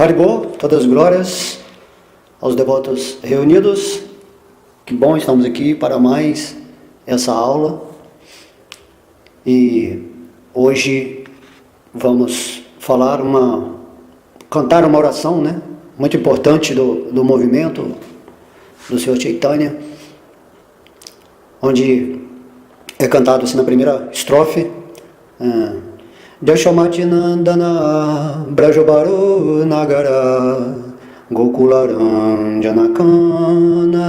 Haribol, todas as glórias aos devotos reunidos. Que bom, estamos aqui para mais essa aula. E hoje vamos cantar uma oração, né? Muito importante do movimento do Senhor Chaitanya, onde é cantado assim na primeira estrofe: Yasomati Nandana Brajobaro Nagara Gokularam Janakana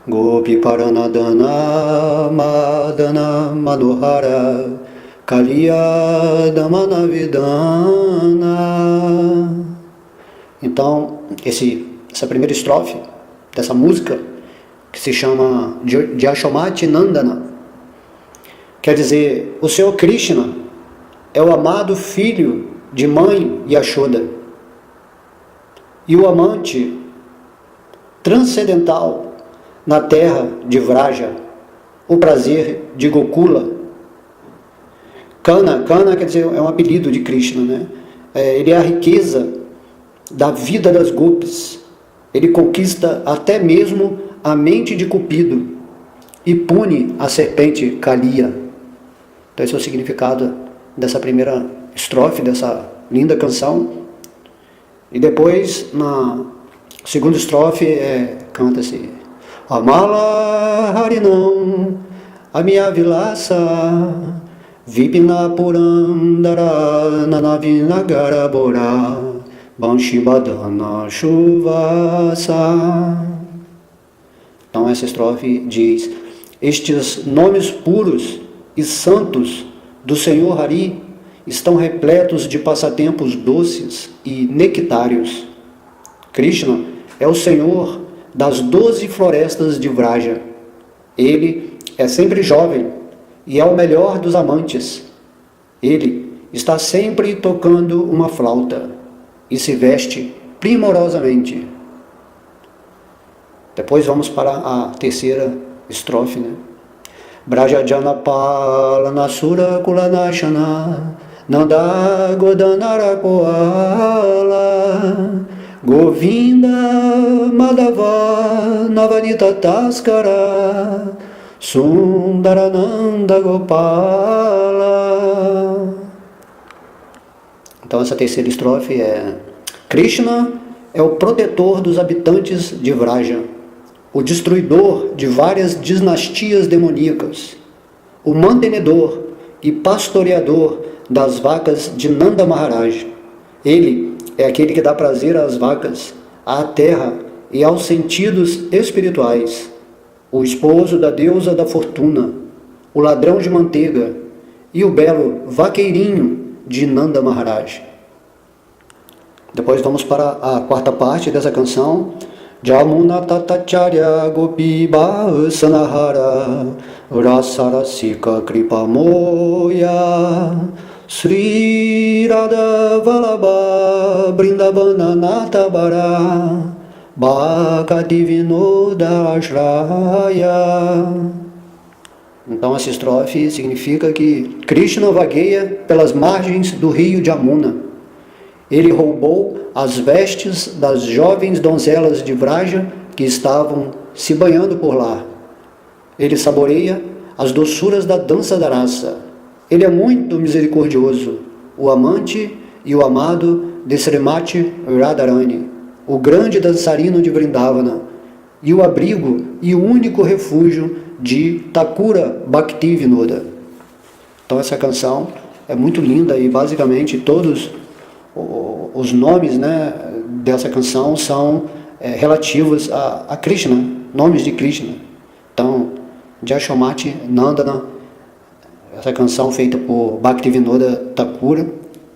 Gopi Paranadana Madana Manohara Kaliya Damana Vidana. Então, essa primeira estrofe dessa música, que se chama Yasomati Nandana, quer dizer, o Senhor Krishna é o amado filho de mãe Yashoda e o amante transcendental na terra de Vraja, o prazer de Gokula. Kana quer dizer, é um apelido de Krishna, né? Ele é a riqueza da vida das gopis. Ele conquista até mesmo a mente de Cupido e pune a serpente Kaliya. Então esse é o significado dessa primeira estrofe, dessa linda canção. E depois, na segunda estrofe, canta-se Amala Harinam Amiya Vilasa Vipina Purandara Nanavinagara Bora Banshibadana Shuvasa. Então essa estrofe diz: estes nomes puros e santos do Senhor Hari estão repletos de passatempos doces e nectários. Krishna é o Senhor das 12 florestas de Vraja. Ele é sempre jovem e é o melhor dos amantes. Ele está sempre tocando uma flauta e se veste primorosamente. Depois vamos para a terceira estrofe, né? Brajajana Palanasura Kulanashana Nanda Godanara Koala Govinda Madhava Navanita Taskara Sundarananda Gopala. Então essa terceira estrofe é: Krishna é o protetor dos habitantes de Vraja, o destruidor de várias dinastias demoníacas, o mantenedor e pastoreador das vacas de Nanda Maharaj. Ele é aquele que dá prazer às vacas, à terra e aos sentidos espirituais, o esposo da deusa da fortuna, o ladrão de manteiga e o belo vaqueirinho de Nanda Maharaj. Depois vamos para a quarta parte dessa canção. Jamuna Tatacharya Gopi Sanahara Rasarasika Kripa Moya Sri Radha Vallabha Brindavana Natabara Bhakti Vinoda Ashraya. Então essa estrofe significa que Krishna vagueia pelas margens do rio Jamuna. Ele roubou as vestes das jovens donzelas de Vraja que estavam se banhando por lá. Ele saboreia as doçuras da dança da raça. Ele é muito misericordioso, o amante e o amado de Srimati Radharani, o grande dançarino de Vrindavana, e o abrigo e o único refúgio de Thakura Bhaktivinoda. Então essa canção é muito linda e basicamente todos os nomes, né, dessa canção são relativos a Krishna, nomes de Krishna. Então, Yasomati Nandana, essa canção feita por Bhaktivinoda Thakura,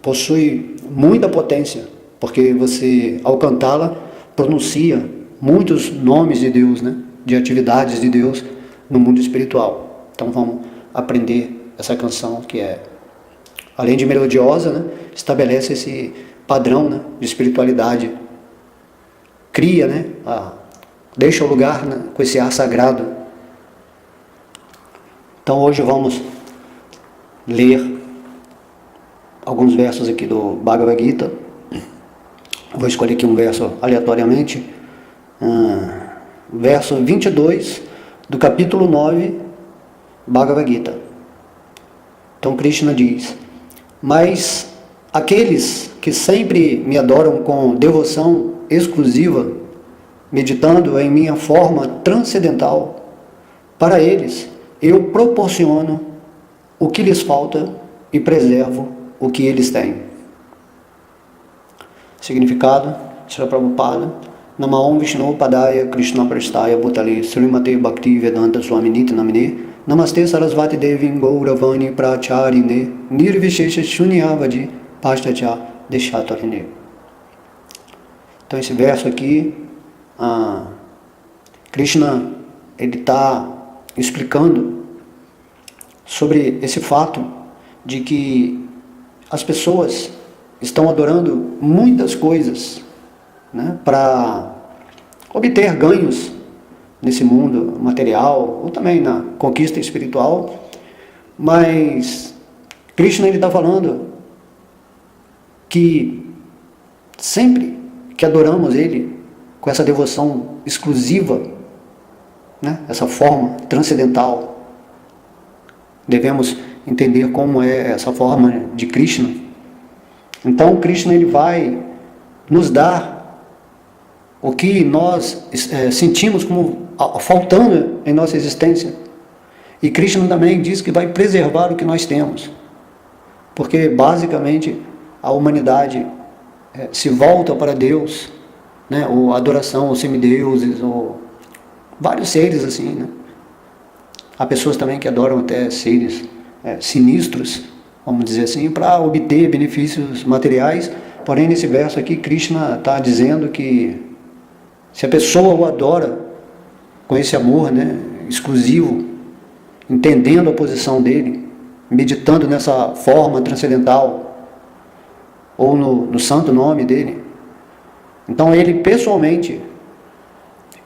possui muita potência, porque você, ao cantá-la, pronuncia muitos nomes de Deus, né, de atividades de Deus no mundo espiritual. Então vamos aprender essa canção que além de melodiosa, né, estabelece esse padrão, né, de espiritualidade, cria, né, deixa o lugar, né, com esse ar sagrado. Então hoje vamos ler alguns versos aqui do Bhagavad Gita, Vou escolher aqui um verso aleatoriamente. Verso 22 do capítulo 9, Bhagavad Gita. Então Krishna diz: mas aqueles que sempre me adoram com devoção exclusiva, meditando em minha forma transcendental, para eles eu proporciono o que lhes falta e preservo o que eles têm. Significado: Srila Prabhupada: Namaom Vishnu Padaya Krishna Prestaya Bhutale Srimate Bhakti Vedanta Swaminiti Namine Namaste Sarasvati Devi Gauravani Pracharine Nirvishesha Shunyavadi Pastacha Deshatarine. Então esse verso aqui, Krishna ele está explicando sobre esse fato de que as pessoas estão adorando muitas coisas, né, para obter ganhos nesse mundo material ou também na conquista espiritual, mas Krishna ele está falando que sempre que adoramos Ele com essa devoção exclusiva, né, essa forma transcendental, devemos entender como é essa forma de Krishna. Então Krishna ele vai nos dar o que nós sentimos como faltando em nossa existência. E Krishna também diz que vai preservar o que nós temos. Porque basicamente a humanidade se volta para Deus, né, ou adoração aos semideuses, ou vários seres assim, né? Há pessoas também que adoram até seres sinistros, vamos dizer assim, para obter benefícios materiais. Porém, nesse verso aqui, Krishna está dizendo que se a pessoa o adora com esse amor, né, exclusivo, entendendo a posição dele, meditando nessa forma transcendental, ou no santo nome dele, então ele pessoalmente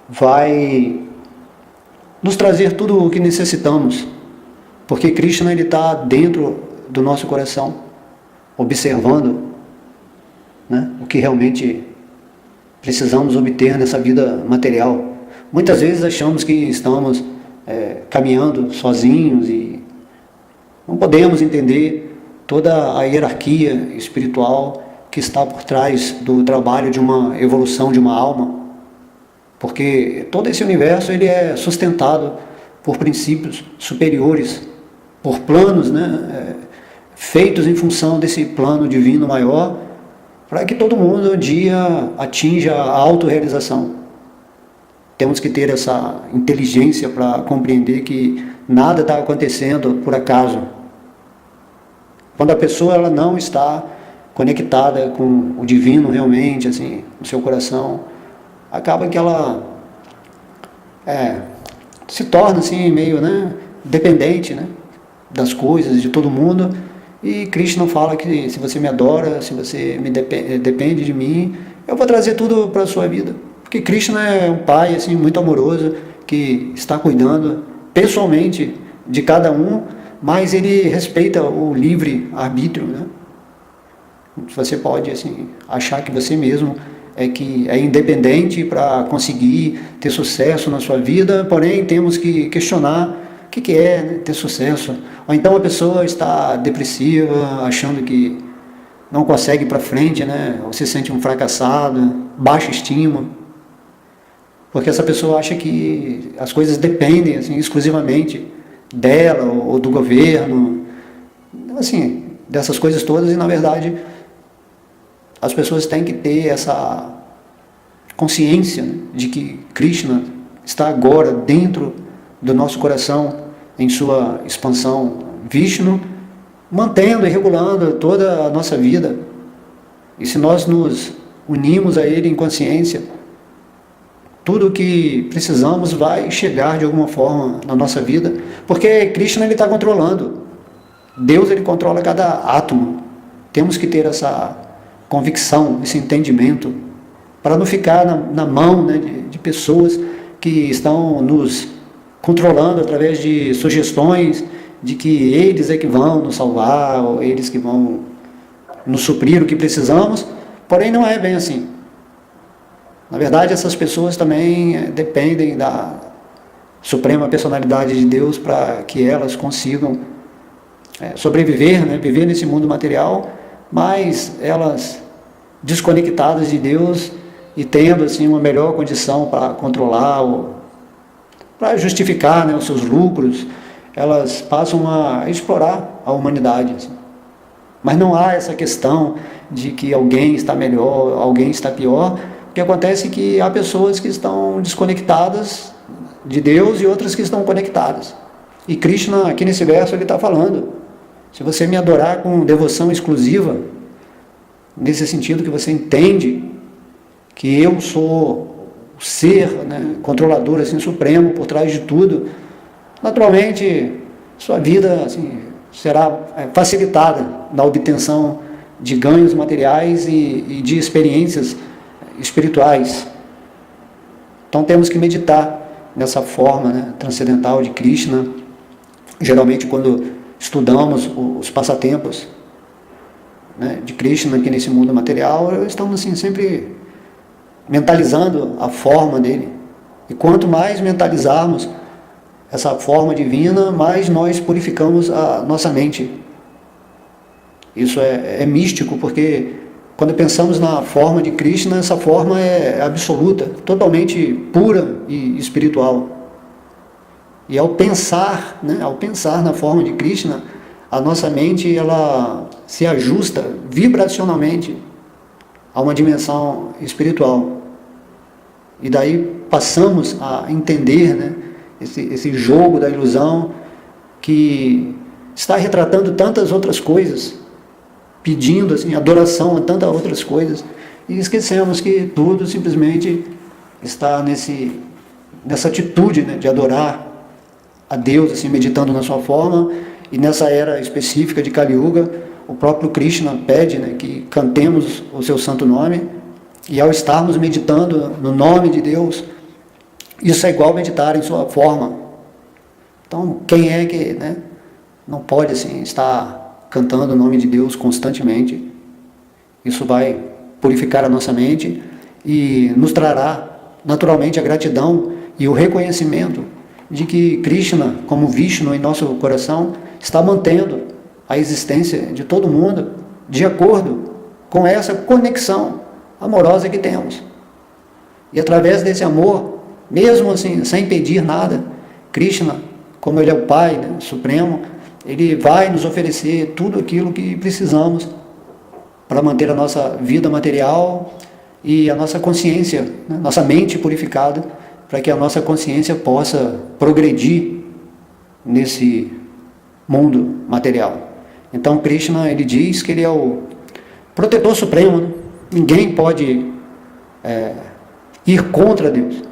vai nos trazer tudo o que necessitamos, porque Krishna ele está dentro do nosso coração, observando, né, o que realmente precisamos obter nessa vida material. Muitas vezes achamos que estamos caminhando sozinhos e não podemos entender toda a hierarquia espiritual que está por trás do trabalho de uma evolução de uma alma, porque todo esse universo ele é sustentado por princípios superiores, por planos, né, feitos em função desse plano divino maior, para que todo mundo um dia atinja a autorrealização. Temos que ter essa inteligência para compreender que nada está acontecendo por acaso. Quando a pessoa ela não está conectada com o divino realmente, assim, no seu coração, acaba que ela se torna assim meio, né, dependente, né, das coisas, de todo mundo. E Krishna fala que se você me adora, se você depende de mim, eu vou trazer tudo para a sua vida. Porque Krishna é um pai assim, muito amoroso, que está cuidando pessoalmente de cada um, mas ele respeita o livre-arbítrio, né? Você pode assim, achar que você mesmo que é independente para conseguir ter sucesso na sua vida, porém temos que questionar o que é, né, ter sucesso. Ou então a pessoa está depressiva, achando que não consegue ir para frente, né? Ou se sente um fracassado, baixa estima, porque essa pessoa acha que as coisas dependem assim, exclusivamente dela ou do governo, assim, dessas coisas todas. E na verdade as pessoas têm que ter essa consciência, né, de que Krishna está agora dentro do nosso coração, em sua expansão Vishnu, mantendo e regulando toda a nossa vida. E se nós nos unimos a Ele em consciência, tudo o que precisamos vai chegar de alguma forma na nossa vida, porque Krishna ele está controlando. Deus ele controla cada átomo. Temos que ter essa convicção, esse entendimento, para não ficar na mão, né, de pessoas que estão nos controlando através de sugestões de que eles é que vão nos salvar, ou eles que vão nos suprir o que precisamos, Porém, não é bem assim. Na verdade, essas pessoas também dependem da suprema personalidade de Deus para que elas consigam sobreviver, né? Viver nesse mundo material, mas elas desconectadas de Deus e tendo assim uma melhor condição para controlar, para justificar, né, os seus lucros, elas passam a explorar a humanidade. Assim. Mas não há essa questão de que alguém está melhor, alguém está pior. O que acontece é que há pessoas que estão desconectadas de Deus e outras que estão conectadas. E Krishna, aqui nesse verso, ele está falando: se você me adorar com devoção exclusiva, nesse sentido que você entende que eu sou o ser, né, controlador assim, supremo por trás de tudo, naturalmente sua vida assim, será facilitada na obtenção de ganhos materiais e de experiências espirituais. Então temos que meditar nessa forma, né, transcendental de Krishna. Geralmente quando estudamos os passatempos, né, de Krishna aqui nesse mundo material, estamos assim, sempre mentalizando a forma dele. E quanto mais mentalizarmos essa forma divina, mais nós purificamos a nossa mente. Isso é místico, porque quando pensamos na forma de Krishna, essa forma é absoluta, totalmente pura e espiritual. E ao pensar, né, na forma de Krishna, a nossa mente ela se ajusta vibracionalmente a uma dimensão espiritual. E daí passamos a entender, né, esse jogo da ilusão que está retratando tantas outras coisas, pedindo assim, adoração a tantas outras coisas, e esquecemos que tudo simplesmente está nessa atitude, né, de adorar a Deus, assim, meditando na sua forma. E nessa era específica de Kali Yuga, o próprio Krishna pede, né, que cantemos o seu santo nome, e ao estarmos meditando no nome de Deus, isso é igual meditar em sua forma. Então, quem é que, né, não pode assim, estar cantando o nome de Deus constantemente? Isso vai purificar a nossa mente e nos trará naturalmente a gratidão e o reconhecimento de que Krishna, como Vishnu em nosso coração, está mantendo a existência de todo mundo de acordo com essa conexão amorosa que temos. E através desse amor, mesmo assim, sem pedir nada, Krishna, como ele é o Pai, né, Supremo, ele vai nos oferecer tudo aquilo que precisamos para manter a nossa vida material e a nossa consciência, né, nossa mente purificada, para que a nossa consciência possa progredir nesse mundo material. Então Krishna, ele diz que ele é o protetor supremo, né? Ninguém pode ir contra Deus,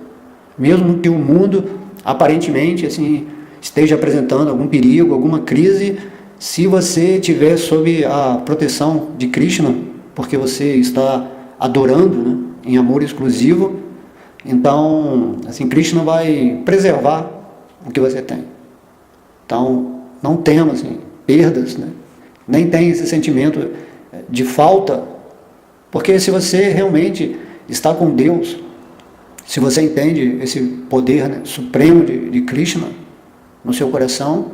mesmo que o mundo aparentemente assim esteja apresentando algum perigo, alguma crise. Se você estiver sob a proteção de Krishna, porque você está adorando, né, em amor exclusivo, então assim Krishna vai preservar o que você tem. Então não temos assim, perdas, né? Nem tem esse sentimento de falta, porque se você realmente está com Deus, se você entende esse poder, né, supremo de Krishna no seu coração,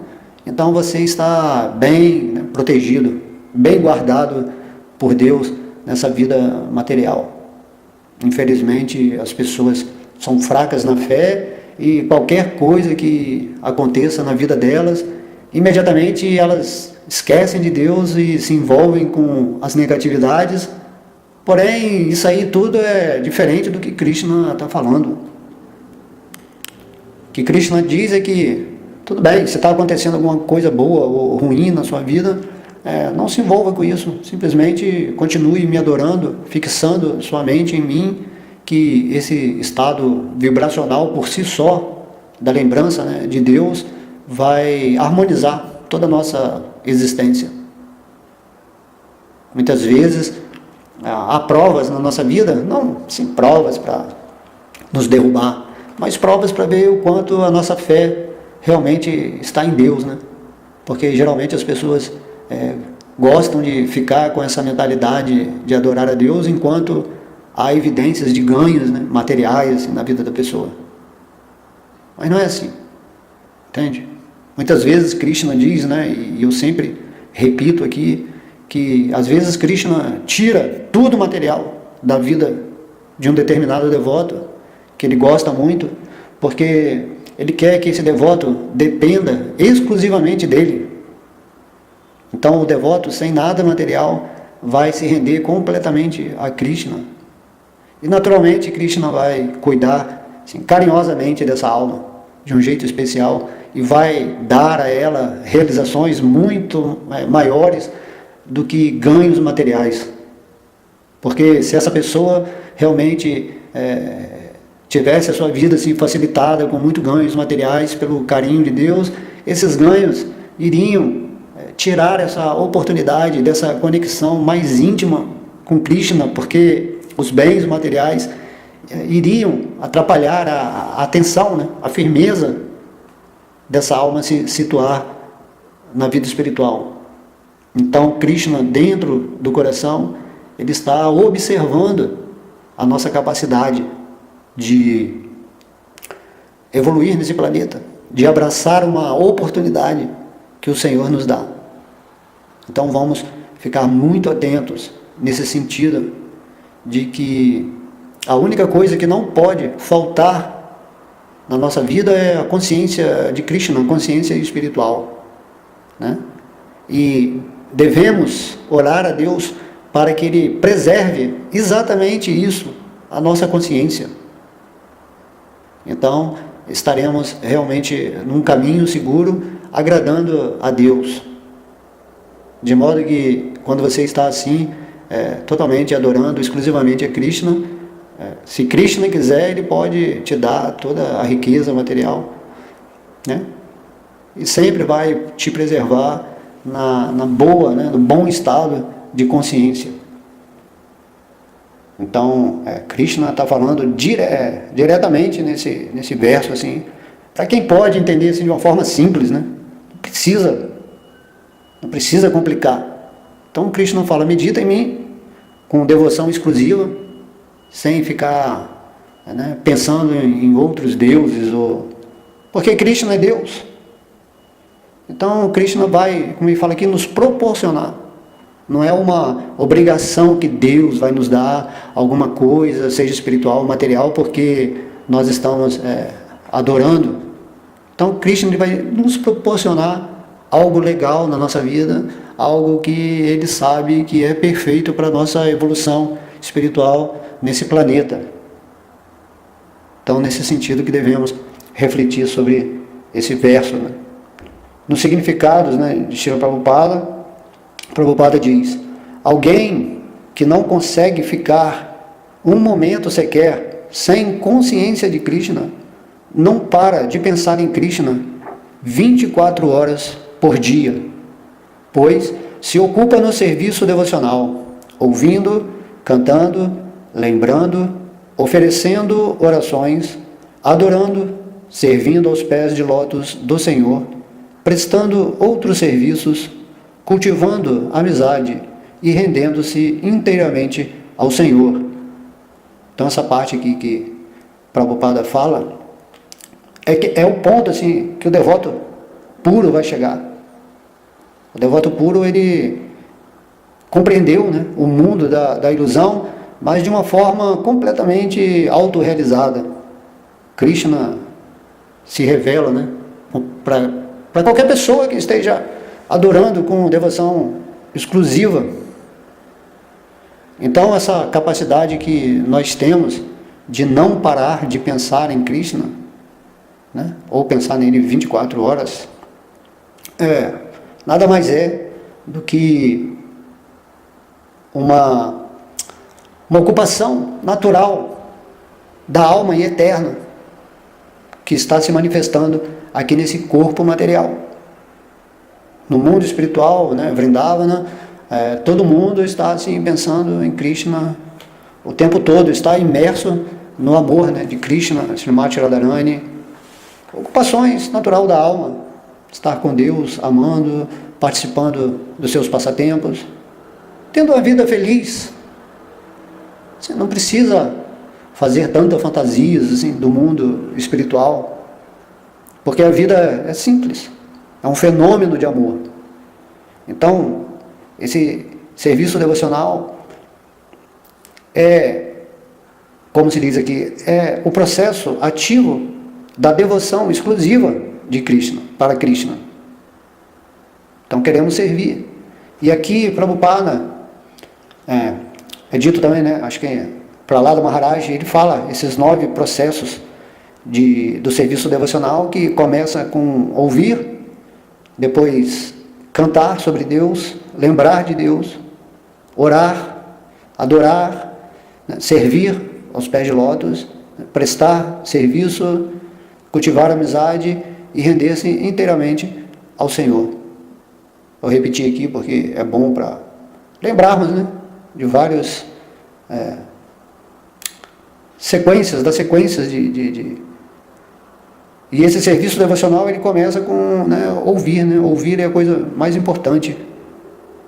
então você está bem, né, protegido, bem guardado por Deus nessa vida material. Infelizmente as pessoas são fracas na fé e qualquer coisa que aconteça na vida delas, imediatamente elas esquecem de Deus e se envolvem com as negatividades. Porém, isso aí tudo é diferente do que Krishna está falando. O que Krishna diz é que, tudo bem, se está acontecendo alguma coisa boa ou ruim na sua vida, não se envolva com isso. Simplesmente continue me adorando, fixando sua mente em mim, que esse estado vibracional por si só, da lembrança, né, de Deus, vai harmonizar toda a nossa existência. Muitas vezes há provas na nossa vida, não sim, provas para nos derrubar, mas provas para ver o quanto a nossa fé realmente está em Deus, né? Porque geralmente as pessoas gostam de ficar com essa mentalidade de adorar a Deus enquanto há evidências de ganhos, né, materiais na vida da pessoa. Mas não é assim, entende? Muitas vezes Krishna diz, né, e eu sempre repito aqui, que às vezes Krishna tira tudo material da vida de um determinado devoto, que ele gosta muito, porque ele quer que esse devoto dependa exclusivamente dele. Então o devoto, sem nada material, vai se render completamente a Krishna. E naturalmente Krishna vai cuidar assim, carinhosamente dessa alma, de um jeito especial, e vai dar a ela realizações muito maiores do que ganhos materiais. Porque se essa pessoa realmente tivesse a sua vida assim, facilitada com muitos ganhos materiais pelo carinho de Deus, esses ganhos iriam tirar essa oportunidade dessa conexão mais íntima com Krishna, porque os bens materiais iriam atrapalhar a atenção, né, a firmeza dessa alma se situar na vida espiritual. Então Krishna, dentro do coração, ele está observando a nossa capacidade de evoluir nesse planeta, de abraçar uma oportunidade que o Senhor nos dá. Então vamos ficar muito atentos nesse sentido de que a única coisa que não pode faltar na nossa vida é a consciência de Krishna, a consciência espiritual, né? E devemos orar a Deus para que Ele preserve exatamente isso, a nossa consciência. Então, estaremos realmente num caminho seguro, agradando a Deus. De modo que, quando você está assim, totalmente adorando exclusivamente a Krishna, se Krishna quiser, Ele pode te dar toda a riqueza material, né? E sempre vai te preservar na boa, né, no bom estado de consciência. Então, Krishna está falando diretamente nesse verso, assim, para quem pode entender assim, de uma forma simples, né? Não precisa complicar. Então, Krishna fala, medita em mim, com devoção exclusiva, sem ficar, né, pensando em outros deuses, porque Krishna é Deus. Então, Krishna vai, como ele fala aqui, nos proporcionar. Não é uma obrigação que Deus vai nos dar alguma coisa, seja espiritual ou material, porque nós estamos adorando. Então, Krishna vai nos proporcionar algo legal na nossa vida, algo que Ele sabe que é perfeito para a nossa evolução espiritual nesse planeta. Então, nesse sentido que devemos refletir sobre esse verso, né? Nos significados, né, de Srila Prabhupada, Prabhupada diz: alguém que não consegue ficar um momento sequer sem consciência de Krishna, não para de pensar em Krishna 24 horas por dia, pois se ocupa no serviço devocional, ouvindo, cantando, lembrando, oferecendo orações, adorando, servindo aos pés de lótus do Senhor, prestando outros serviços, cultivando amizade e rendendo-se inteiramente ao Senhor. Então essa parte aqui que Prabhupada fala é o ponto assim que o devoto puro vai chegar. O devoto puro, ele compreendeu, né, o mundo da ilusão, mas de uma forma completamente autorrealizada. Krishna se revela, né, para qualquer pessoa que esteja adorando com devoção exclusiva. Então essa capacidade que nós temos de não parar de pensar em Krishna, né, ou pensar nele 24 horas, nada mais é do que uma ocupação natural da alma e eterna que está se manifestando aqui nesse corpo material. No mundo espiritual, né, Vrindavana, todo mundo está assim pensando em Krishna o tempo todo, está imerso no amor, né, de Krishna, Srimati Radharani. Ocupações natural da alma, estar com Deus, amando, participando dos seus passatempos, tendo uma vida feliz. Você não precisa fazer tantas fantasias assim, do mundo espiritual, porque a vida é simples, é um fenômeno de amor. Então, esse serviço devocional é, como se diz aqui, é o processo ativo da devoção exclusiva de Krishna, para Krishna. Então queremos servir. E aqui, Prabhupada, é dito também, né? Acho que Prahlada Maharaj, ele fala esses 9 processos do serviço devocional, que começa com ouvir, depois cantar sobre Deus, lembrar de Deus, orar, adorar, né? Servir aos pés de lótus, prestar serviço, cultivar amizade e render-se inteiramente ao Senhor. Vou repetir aqui porque é bom para lembrarmos, né, de várias sequências de... E esse serviço devocional, ele começa com, né, ouvir, né? Ouvir é a coisa mais importante.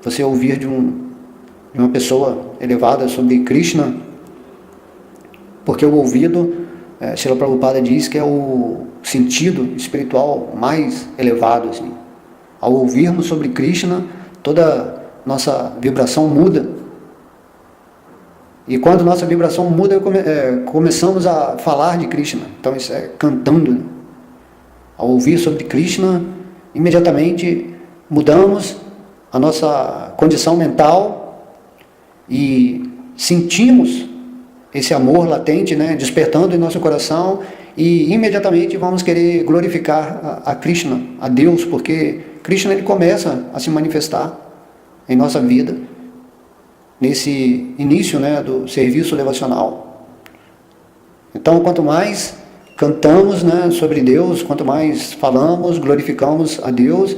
Você ouvir de uma pessoa elevada sobre Krishna, porque o ouvido, Srila Prabhupada diz que é o sentido espiritual mais elevado, assim. Ao ouvirmos sobre Krishna, toda nossa vibração muda. E quando nossa vibração muda, começamos a falar de Krishna. Então isso é cantando, né? Ao ouvir sobre Krishna, imediatamente mudamos a nossa condição mental e sentimos esse amor latente, né, despertando em nosso coração, e imediatamente vamos querer glorificar a Krishna, a Deus, porque Krishna, ele começa a se manifestar em nossa vida nesse início, né, do serviço devocional. Então, quanto mais cantamos, né, sobre Deus, quanto mais falamos, glorificamos a Deus,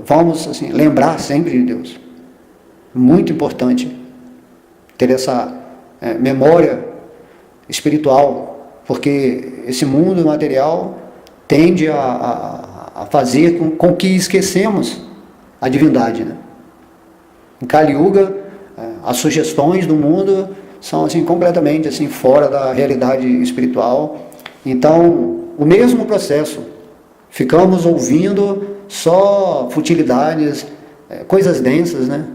vamos assim, lembrar sempre de Deus. Muito importante ter essa memória espiritual, porque esse mundo material tende a fazer com que esquecemos a divindade, né? Em Kali Yuga, as sugestões do mundo são assim, completamente assim, fora da realidade espiritual. Então, o mesmo processo, ficamos ouvindo só futilidades, coisas densas, né?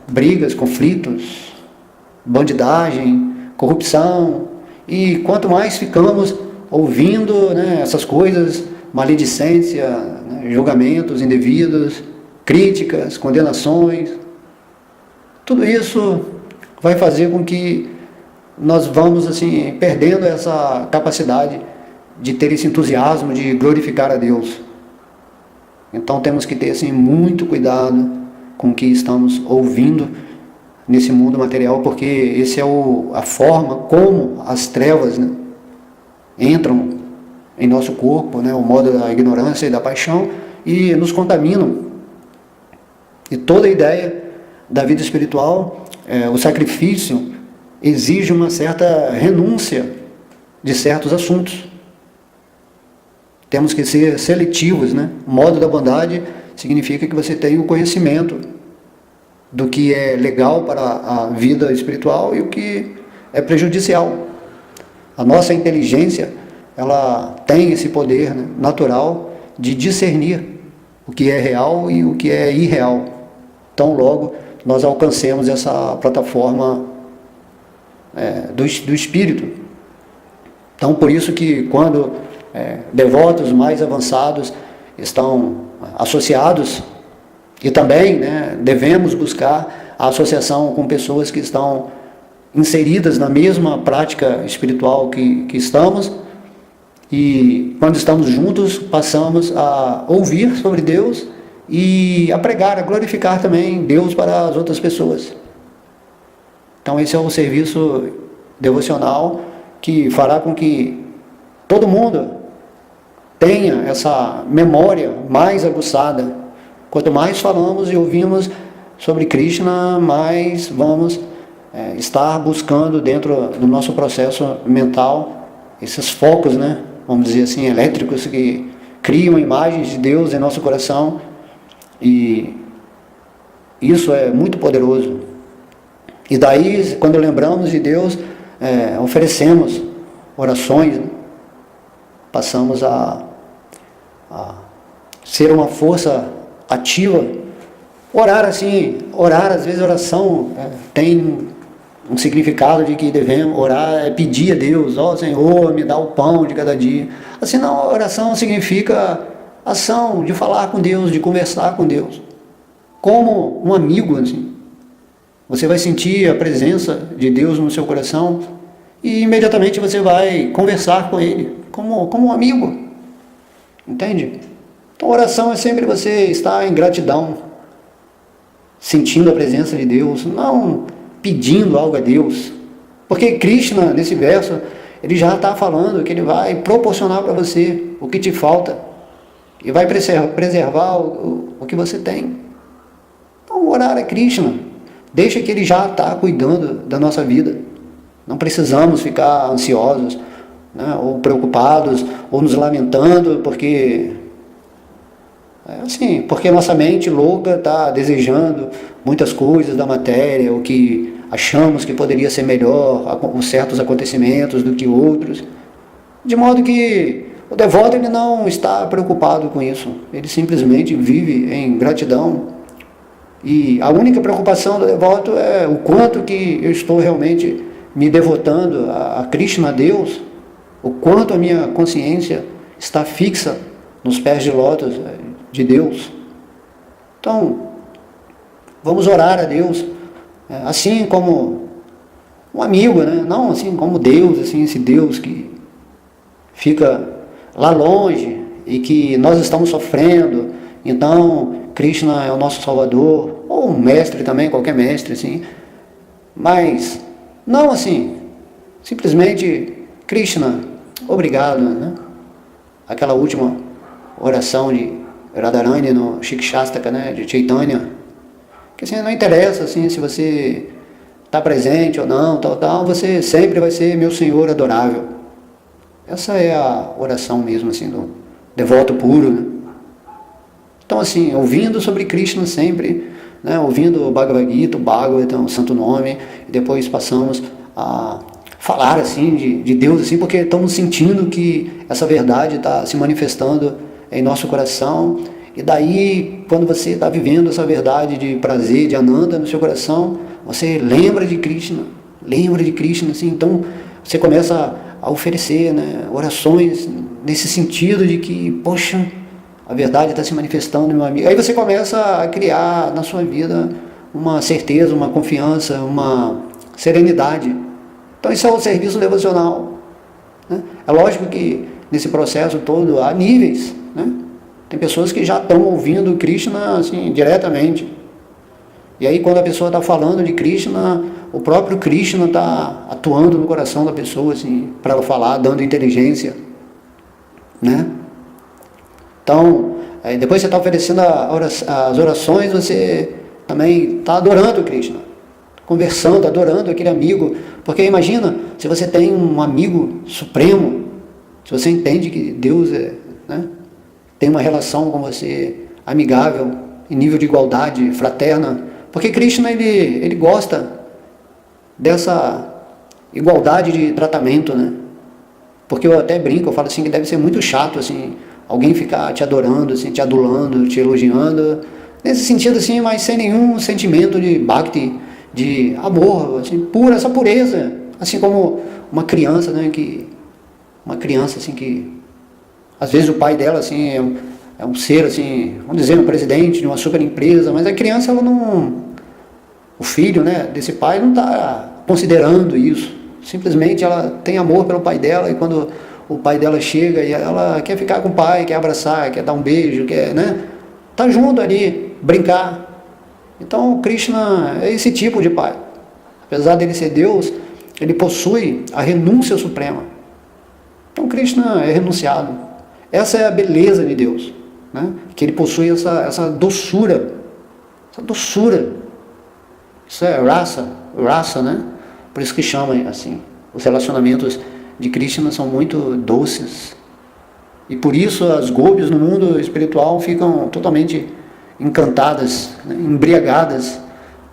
Brigas, conflitos, bandidagem, corrupção, e quanto mais ficamos ouvindo, né, essas coisas, maledicência, né, julgamentos indevidos, críticas, condenações, tudo isso vai fazer com que nós vamos assim, perdendo essa capacidade de ter esse entusiasmo de glorificar a Deus. Então temos que ter assim, muito cuidado com o que estamos ouvindo nesse mundo material, porque esse é a forma como as trevas, né, entram em nosso corpo, né, o modo da ignorância e da paixão, e nos contaminam. E toda a ideia da vida espiritual, o sacrifício, exige uma certa renúncia de certos assuntos. Temos que ser seletivos, né? O modo da bondade significa que você tem o conhecimento do que é legal para a vida espiritual e o que é prejudicial. A nossa inteligência, ela tem esse poder, né, natural de discernir o que é real e o que é irreal. Então, logo, nós alcancemos essa plataforma do espírito. Então, por isso que quando devotos mais avançados estão associados, e também, né, devemos buscar a associação com pessoas que estão inseridas na mesma prática espiritual que estamos, e quando estamos juntos, passamos a ouvir sobre Deus e a pregar, a glorificar também Deus para as outras pessoas. Então esse é o serviço devocional que fará com que todo mundo tenha essa memória mais aguçada. Quanto mais falamos e ouvimos sobre Krishna, mais vamos estar buscando dentro do nosso processo mental esses focos, né, vamos dizer assim, elétricos, que criam imagens de Deus em nosso coração E isso é muito poderoso. E daí, quando lembramos de Deus, oferecemos orações, né? Passamos a ser uma força ativa. Orar assim, às vezes oração tem um significado de que devemos orar, é pedir a Deus, Senhor, me dá o pão de cada dia. Assim, não, oração significa ação de falar com Deus, de conversar com Deus. Como um amigo, assim. Você vai sentir a presença de Deus no seu coração e imediatamente você vai conversar com Ele, como um amigo. Entende? Então, oração é sempre você estar em gratidão, sentindo a presença de Deus, não pedindo algo a Deus. Porque Krishna, nesse verso, ele já está falando que ele vai proporcionar para você o que te falta e vai preservar o que você tem. Então, orar a Krishna. Deixa que ele já está cuidando da nossa vida. Não precisamos ficar ansiosos, né, ou preocupados, ou nos lamentando, porque nossa mente louca está desejando muitas coisas da matéria, o que achamos que poderia ser melhor com certos acontecimentos do que outros. De modo que o devoto ele não está preocupado com isso. Ele simplesmente vive em gratidão. E a única preocupação do devoto é o quanto que eu estou realmente me devotando a Krishna, a Deus, o quanto a minha consciência está fixa nos pés de lótus de Deus. Então, vamos orar a Deus, assim como um amigo, né? Não assim como Deus, assim, esse Deus que fica lá longe e que nós estamos sofrendo. Então, Krishna é o nosso Salvador, ou um mestre também, qualquer mestre, assim. Mas, não assim, simplesmente, Krishna, obrigado, né? Aquela última oração de Radharani no Shikshastaka, né, de Chaitanya, que assim, não interessa assim, se você está presente ou não, tal, você sempre vai ser meu Senhor adorável. Essa é a oração mesmo, assim, do devoto puro, né? Então, assim, ouvindo sobre Krishna sempre, né, ouvindo o Bhagavad Gita, o Bhagavatam, o Santo Nome, e depois passamos a falar, assim, de Deus, assim, porque estamos sentindo que essa verdade está se manifestando em nosso coração, e daí, quando você está vivendo essa verdade de prazer, de Ananda no seu coração, você lembra de Krishna, assim, então você começa a oferecer, né, orações nesse sentido de que, poxa, a verdade está se manifestando, meu amigo. Aí você começa a criar na sua vida uma certeza, uma confiança, uma serenidade. Então isso é o serviço devocional, né? É lógico que nesse processo todo há níveis, né? Tem pessoas que já estão ouvindo Krishna assim, diretamente. E aí quando a pessoa está falando de Krishna, o próprio Krishna está atuando no coração da pessoa, assim, para ela falar, dando inteligência, né? Então, depois você está oferecendo as orações, você também está adorando Krishna, conversando, adorando aquele amigo. Porque imagina, se você tem um amigo supremo, se você entende que Deus tem uma relação com você amigável, em nível de igualdade, fraterna, porque Krishna ele gosta dessa igualdade de tratamento, né? Porque eu até brinco, eu falo assim que deve ser muito chato, assim, alguém ficar te adorando, assim, te adulando, te elogiando, nesse sentido assim, mas sem nenhum sentimento de bhakti, de amor, assim, pura, essa pureza, assim como uma criança, né, assim que, às vezes o pai dela, assim, é um ser, assim, vamos dizer, um presidente de uma super empresa, mas a criança, ela não, o filho, né, desse pai não está considerando isso, simplesmente ela tem amor pelo pai dela, e quando o pai dela chega e ela quer ficar com o pai, quer abraçar, quer dar um beijo, quer, né? Tá junto ali, brincar. Então, Krishna é esse tipo de pai. Apesar dele ser Deus, ele possui a renúncia suprema. Então, Krishna é renunciado. Essa é a beleza de Deus, né? Que ele possui essa doçura. Essa doçura. Isso é rasa, né? Por isso que chamam assim, os relacionamentos de Krishna são muito doces. E por isso as gopis no mundo espiritual ficam totalmente encantadas, né, embriagadas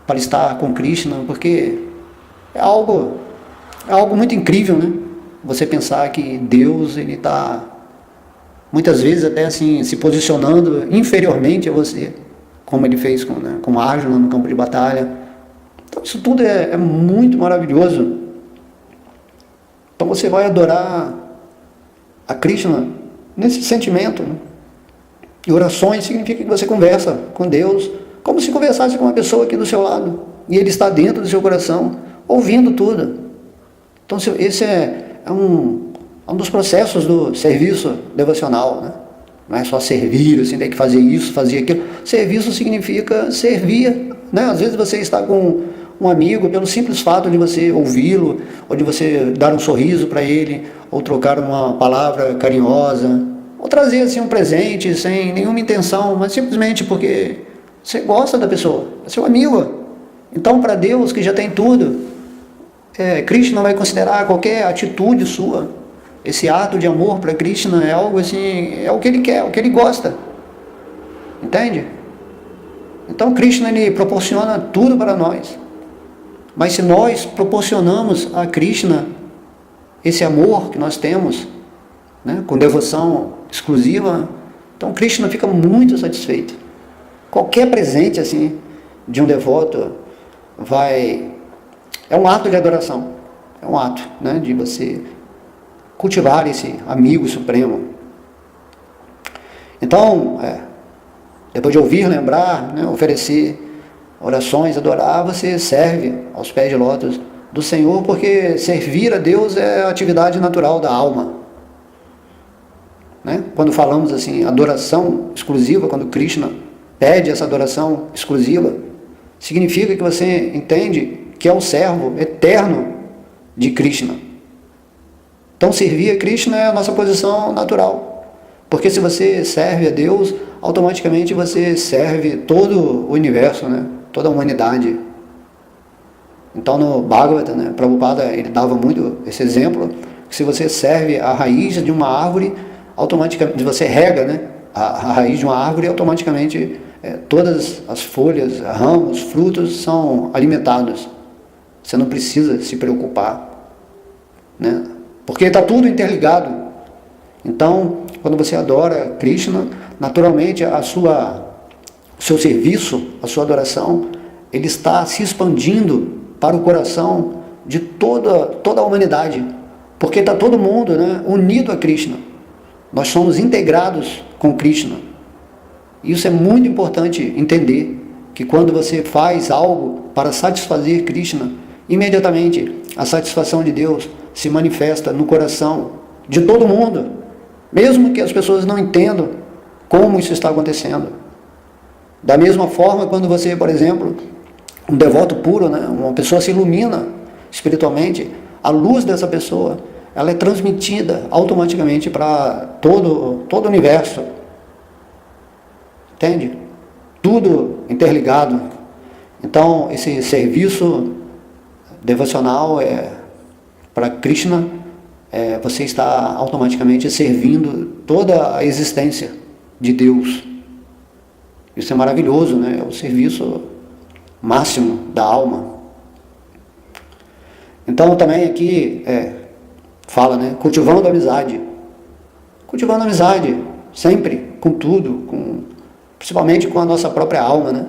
para estar com Krishna, porque é algo muito incrível, né? Você pensar que Deus, ele está muitas vezes até assim se posicionando inferiormente a você, como ele fez com Arjuna no campo de batalha. Então isso tudo é muito maravilhoso. Então você vai adorar a Krishna nesse sentimento, né? E orações significa que você conversa com Deus como se conversasse com uma pessoa aqui do seu lado, e Ele está dentro do seu coração, ouvindo tudo. Então esse é um dos processos do serviço devocional, né? Não é só servir, assim, tem que fazer isso, fazer aquilo. Serviço significa servir, né? Às vezes você está com um amigo, pelo simples fato de você ouvi-lo, ou de você dar um sorriso para ele, ou trocar uma palavra carinhosa, ou trazer assim um presente sem nenhuma intenção, mas simplesmente porque você gosta da pessoa, é seu amigo. Então, para Deus, que já tem tudo, Krishna vai considerar qualquer atitude sua. Esse ato de amor para Krishna é algo assim, é o que ele quer, o que ele gosta. Entende? Então, Krishna, ele proporciona tudo para nós. Mas se nós proporcionamos a Krishna esse amor que nós temos, né, com devoção exclusiva, então Krishna fica muito satisfeito. Qualquer presente assim de um devoto é um ato de adoração, é um ato, né, de você cultivar esse amigo supremo. Então, depois de ouvir, lembrar, né, oferecer orações, adorar, você serve aos pés de lótus do Senhor, porque servir a Deus é a atividade natural da alma. Né? Quando falamos assim, adoração exclusiva, quando Krishna pede essa adoração exclusiva, significa que você entende que é o servo eterno de Krishna. Então servir a Krishna é a nossa posição natural, porque se você serve a Deus, automaticamente você serve todo o universo, né? Toda a humanidade. Então no Bhagavata, né, Prabhupada, ele dava muito esse exemplo, que se você serve a raiz de uma árvore, automaticamente você rega, né, a raiz de uma árvore, automaticamente todas as folhas, ramos, frutos são alimentados. Você não precisa se preocupar, né? Porque está tudo interligado. Então, quando você adora Krishna, naturalmente o seu serviço, a sua adoração, ele está se expandindo para o coração de toda a humanidade, porque está todo mundo, né, unido a Krishna. Nós somos integrados com Krishna. Isso é muito importante entender, que quando você faz algo para satisfazer Krishna, imediatamente a satisfação de Deus se manifesta no coração de todo mundo, mesmo que as pessoas não entendam como isso está acontecendo. Da mesma forma, quando você, por exemplo, um devoto puro, né, uma pessoa se ilumina espiritualmente, a luz dessa pessoa, ela é transmitida automaticamente para todo o universo. Entende? Tudo interligado. Então, esse serviço devocional para Krishna, você está automaticamente servindo toda a existência de Deus. Isso é maravilhoso, né? É o serviço máximo da alma. Então também aqui fala, né? Cultivando a amizade. Cultivando a amizade, sempre, com tudo, principalmente com a nossa própria alma, né?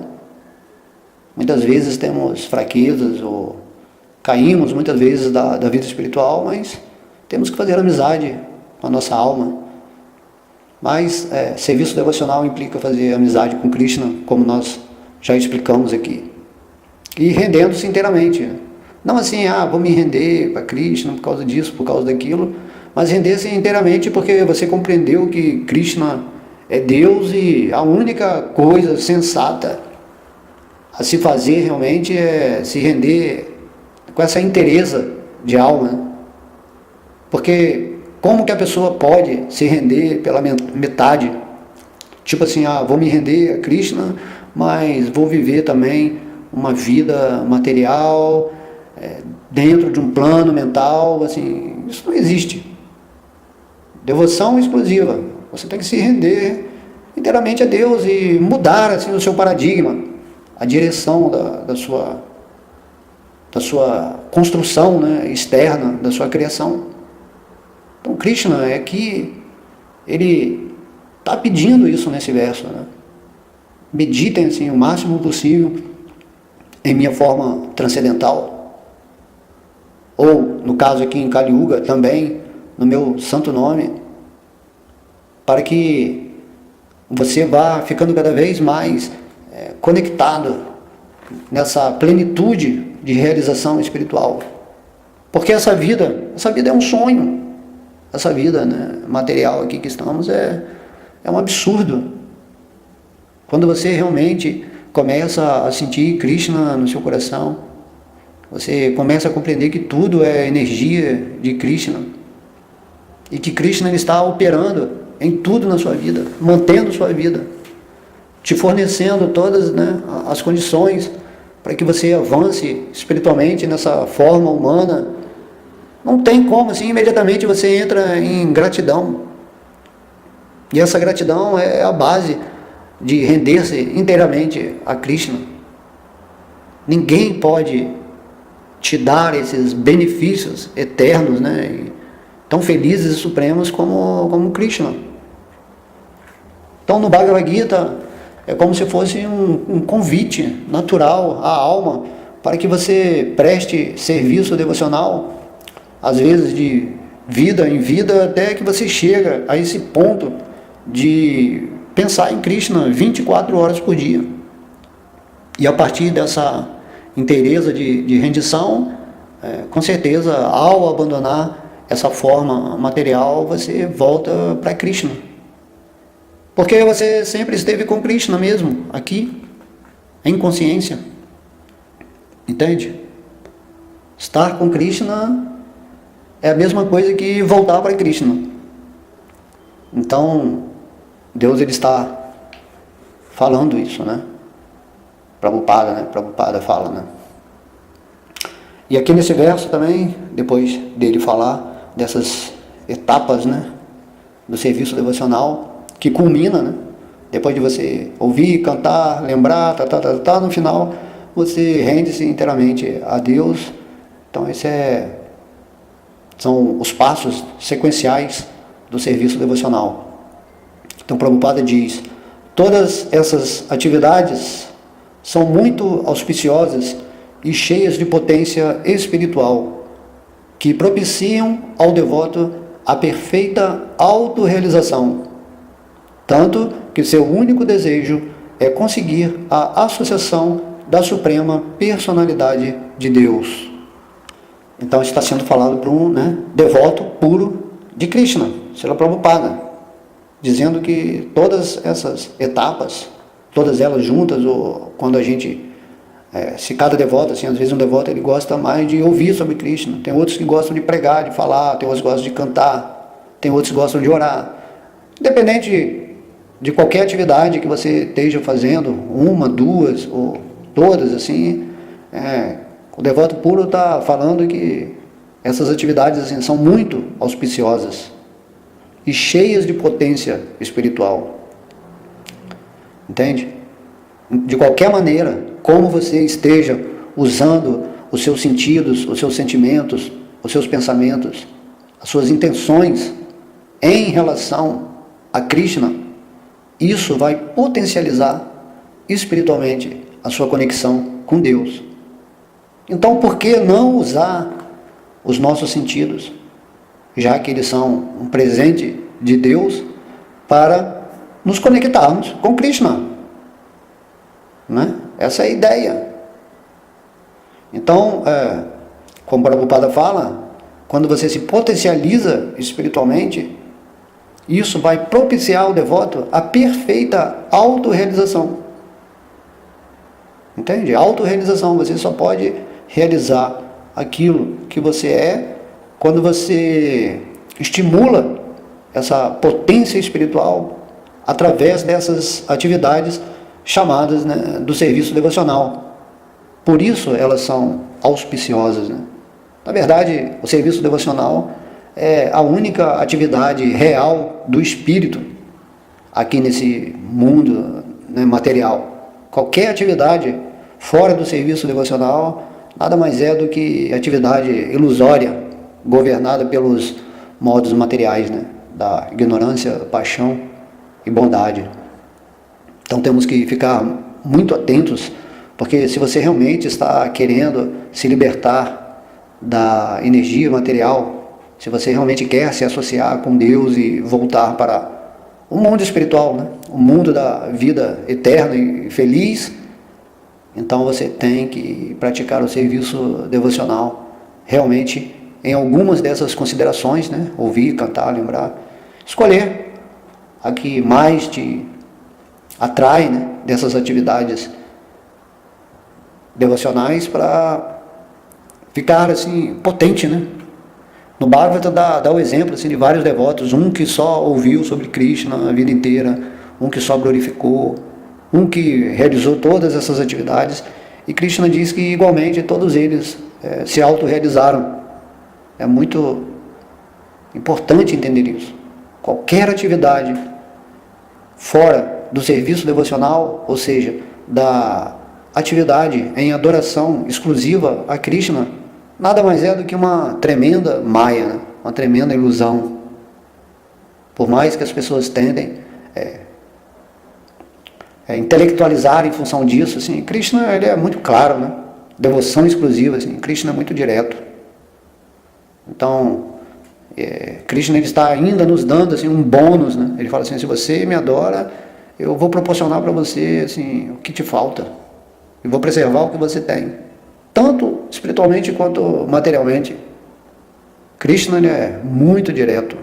Muitas vezes temos fraquezas ou caímos muitas vezes da vida espiritual, mas temos que fazer amizade com a nossa alma. Mas serviço devocional implica fazer amizade com Krishna, como nós já explicamos aqui. E rendendo-se inteiramente. Não assim, vou me render para Krishna por causa disso, por causa daquilo, mas render-se inteiramente porque você compreendeu que Krishna é Deus e a única coisa sensata a se fazer realmente é se render com essa inteireza de alma. Porque como que a pessoa pode se render pela metade? Tipo assim, vou me render a Krishna, mas vou viver também uma vida material, dentro de um plano mental, assim, isso não existe. Devoção exclusiva. Você tem que se render inteiramente a Deus e mudar assim, o seu paradigma, a direção da sua construção, né, externa, da sua criação. Então Krishna é que ele está pedindo isso nesse verso, né? Meditem assim, o máximo possível em minha forma transcendental, ou no caso aqui em Kali Yuga também no meu santo nome, para que você vá ficando cada vez mais conectado nessa plenitude de realização espiritual. Porque essa vida é um sonho. Essa vida, né, material aqui que estamos é um absurdo. Quando você realmente começa a sentir Krishna no seu coração, você começa a compreender que tudo é energia de Krishna e que Krishna ele está operando em tudo na sua vida, mantendo sua vida, te fornecendo todas, né, as condições para que você avance espiritualmente nessa forma humana. Não tem como, assim, imediatamente você entra em gratidão. E essa gratidão é a base de render-se inteiramente a Krishna. Ninguém pode te dar esses benefícios eternos, né, tão felizes e supremos como Krishna. Então no Bhagavad Gita é como se fosse um convite natural à alma para que você preste serviço devocional, às vezes de vida em vida, até que você chega a esse ponto de pensar em Krishna 24 horas por dia. E a partir dessa inteireza de rendição, com certeza, ao abandonar essa forma material, você volta para Krishna. Porque você sempre esteve com Krishna mesmo, aqui, em consciência. Entende? Estar com Krishna é a mesma coisa que voltar para Krishna. Então, Deus ele está falando isso, né? Prabhupada fala, né? E aqui nesse verso também, depois dele falar dessas etapas, né, do serviço devocional, que culmina, né, depois de você ouvir, cantar, lembrar, no final você rende-se inteiramente a Deus. Então são os passos sequenciais do serviço devocional. Então Prabhupada diz: todas essas atividades são muito auspiciosas e cheias de potência espiritual, que propiciam ao devoto a perfeita autorrealização, tanto que seu único desejo é conseguir a associação da Suprema Personalidade de Deus. Então está sendo falado para um, né, devoto puro de Krishna, Srila Prabhupada, dizendo que todas essas etapas, todas elas juntas, ou quando a gente, se cada devoto, assim, às vezes um devoto ele gosta mais de ouvir sobre Krishna, tem outros que gostam de pregar, de falar, tem outros que gostam de cantar, tem outros que gostam de orar. Independente de qualquer atividade que você esteja fazendo, uma, duas ou todas, assim, o devoto puro está falando que essas atividades assim, são muito auspiciosas e cheias de potência espiritual. Entende? De qualquer maneira, como você esteja usando os seus sentidos, os seus sentimentos, os seus pensamentos, as suas intenções em relação a Krishna, isso vai potencializar espiritualmente a sua conexão com Deus. Então, por que não usar os nossos sentidos, já que eles são um presente de Deus, para nos conectarmos com Krishna? Né? Essa é a ideia. Então, como o Prabhupada fala, quando você se potencializa espiritualmente, isso vai propiciar ao devoto a perfeita autorrealização. Entende? Autorrealização. Você só pode realizar aquilo que você é quando você estimula essa potência espiritual através dessas atividades chamadas, né, do serviço devocional. Por isso elas são auspiciosas, né? Na verdade, o serviço devocional é a única atividade real do espírito aqui nesse mundo, né, material. Qualquer atividade fora do serviço devocional nada mais é do que atividade ilusória, governada pelos modos materiais, né, da ignorância, paixão e bondade. Então temos que ficar muito atentos, porque se você realmente está querendo se libertar da energia material, se você realmente quer se associar com Deus e voltar para o mundo espiritual, né, o mundo da vida eterna e feliz, então você tem que praticar o serviço devocional realmente em algumas dessas considerações, né, ouvir, cantar, lembrar, escolher a que mais te atrai, né, dessas atividades devocionais para ficar assim potente, né? No Bhagavata dá o exemplo assim, de vários devotos, um que só ouviu sobre Krishna a vida inteira, um que só glorificou, um que realizou todas essas atividades, e Krishna diz que igualmente todos eles se autorrealizaram. É muito importante entender isso. Qualquer atividade fora do serviço devocional, ou seja, da atividade em adoração exclusiva a Krishna, nada mais é do que uma tremenda maia, né? Uma tremenda ilusão. Por mais que as pessoas tendem intelectualizar em função disso, assim, Krishna ele é muito claro, né? Devoção exclusiva, assim, Krishna é muito direto. Então, Krishna ele está ainda nos dando assim, um bônus, né? Ele fala assim, se você me adora, eu vou proporcionar para você assim, o que te falta. Eu vou preservar o que você tem, tanto espiritualmente quanto materialmente. Krishna ele é muito direto.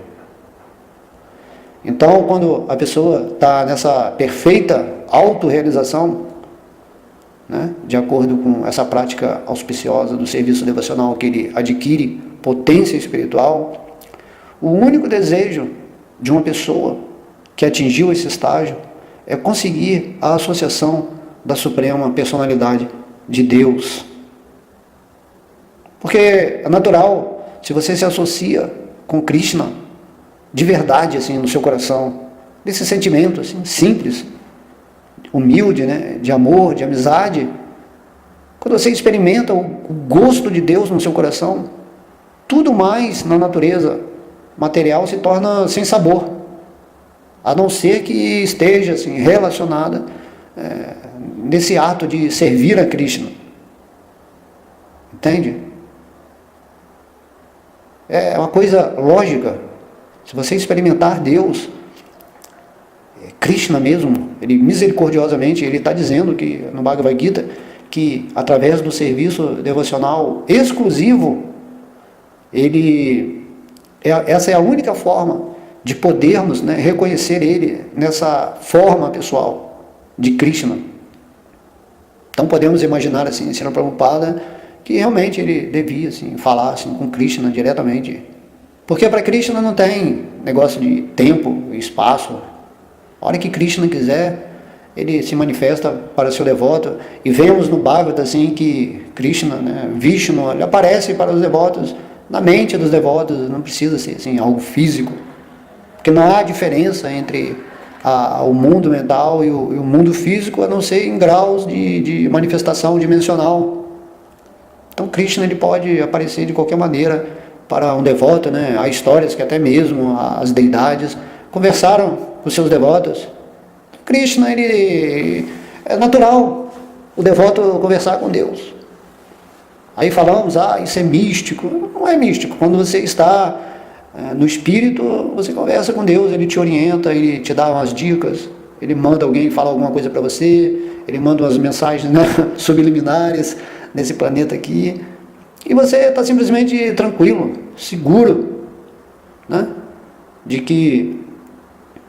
Então, quando a pessoa está nessa perfeita autorrealização, né, de acordo com essa prática auspiciosa do serviço devocional que ele adquire potência espiritual, o único desejo de uma pessoa que atingiu esse estágio é conseguir a associação da Suprema Personalidade de Deus. Porque é natural, se você se associa com Krishna, de verdade, assim, no seu coração, desse sentimento, assim, simples, humilde, né, de amor, de amizade, quando você experimenta o gosto de Deus no seu coração, tudo mais na natureza material se torna sem sabor, a não ser que esteja assim, relacionada nesse ato de servir a Krishna. Entende? É uma coisa lógica. Se você experimentar Deus, Krishna mesmo, ele misericordiosamente, ele está dizendo que no Bhagavad Gita, que através do serviço devocional exclusivo, essa é a única forma de podermos, né, reconhecer ele nessa forma pessoal de Krishna. Então podemos imaginar assim, Srila Prabhupada, que realmente ele devia assim, falar assim, com Krishna diretamente. Porque para Krishna não tem negócio de tempo e espaço. A hora que Krishna quiser, ele se manifesta para seu devoto. E vemos no Bhagavata assim, que Krishna, né, Vishnu, ele aparece para os devotos, na mente dos devotos, não precisa ser assim, algo físico. Porque não há diferença entre o mundo mental e o mundo físico, a não ser em graus de manifestação dimensional. Então Krishna ele pode aparecer de qualquer maneira para um devoto, né? Há histórias que até mesmo as deidades conversaram com seus devotos. Krishna, ele é natural o devoto conversar com Deus. Aí falamos, isso é místico. Não é místico. Quando você está no espírito, você conversa com Deus, ele te orienta, ele te dá umas dicas, ele manda alguém falar alguma coisa para você, ele manda umas mensagens, né, subliminares nesse planeta aqui, e você está simplesmente tranquilo, seguro, né, de que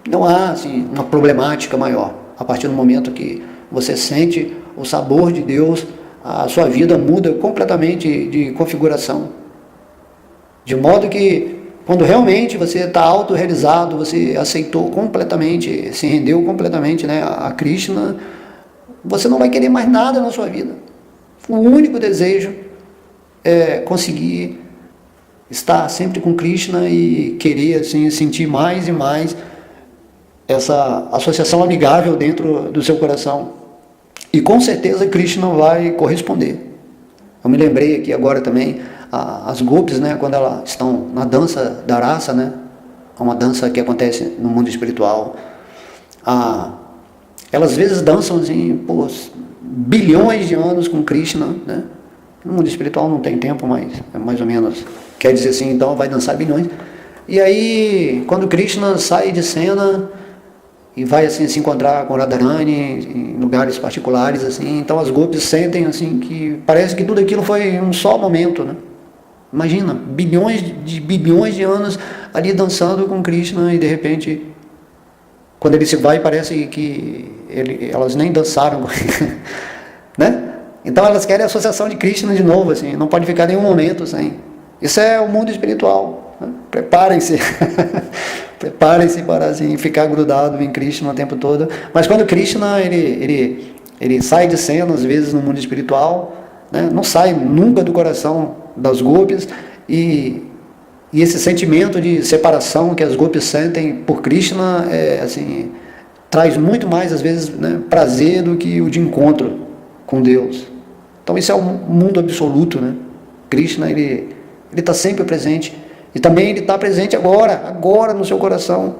não há assim, uma problemática maior. A partir do momento que você sente o sabor de Deus, a sua vida muda completamente de configuração, de modo que quando realmente você está autorrealizado, você aceitou completamente, se rendeu completamente, né, a Krishna, você não vai querer mais nada na sua vida. O único desejo é conseguir estar sempre com Krishna e querer assim, sentir mais e mais essa associação amigável dentro do seu coração. E com certeza Krishna vai corresponder. Eu me lembrei aqui agora também, as gopis, né, quando elas estão na dança da raça, né, é uma dança que acontece no mundo espiritual, elas às vezes dançam assim, por bilhões de anos com Krishna, né? No mundo espiritual não tem tempo, mas é mais ou menos, quer dizer assim, então vai dançar bilhões. E aí, quando Krishna sai de cena e vai assim se encontrar com Radharani em lugares particulares, assim, então as gopis sentem assim que parece que tudo aquilo foi um só momento, né? Imagina, bilhões de anos ali dançando com Krishna e de repente, quando ele se vai, parece que elas nem dançaram, né? Então elas querem a associação de Krishna de novo, assim, não pode ficar nenhum momento sem. Isso é o mundo espiritual, né? Preparem-se, preparem-se para assim, ficar grudado em Krishna o tempo todo. Mas quando Krishna ele sai de cena, às vezes no mundo espiritual, né? Não sai nunca do coração das gopis, e esse sentimento de separação que as gopis sentem por Krishna assim, traz muito mais, às vezes, né, prazer do que o de encontro com Deus. Então isso é um mundo absoluto, né? Krishna, ele está sempre presente, e também ele está presente agora no seu coração,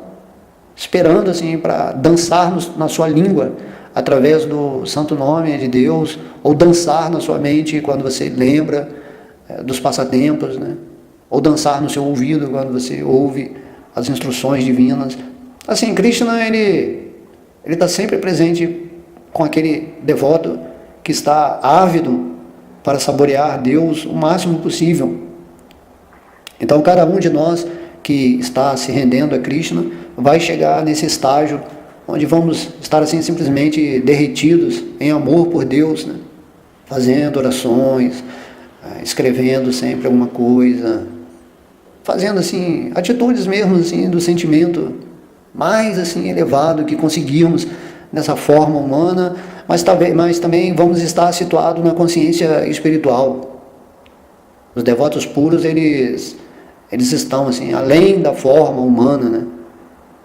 esperando assim para dançar na sua língua, através do santo nome de Deus, ou dançar na sua mente quando você lembra dos passatempos, né? Ou dançar no seu ouvido quando você ouve as instruções divinas. Assim, Krishna, ele está sempre presente com aquele devoto que está ávido para saborear Deus o máximo possível. Então, cada um de nós que está se rendendo a Krishna vai chegar nesse estágio onde vamos estar assim simplesmente derretidos em amor por Deus, né? Fazendo orações, escrevendo sempre alguma coisa, fazendo assim atitudes mesmo assim do sentimento mais assim elevado que conseguirmos nessa forma humana, mas também vamos estar situados na consciência espiritual. Os devotos puros, eles estão assim além da forma humana, né?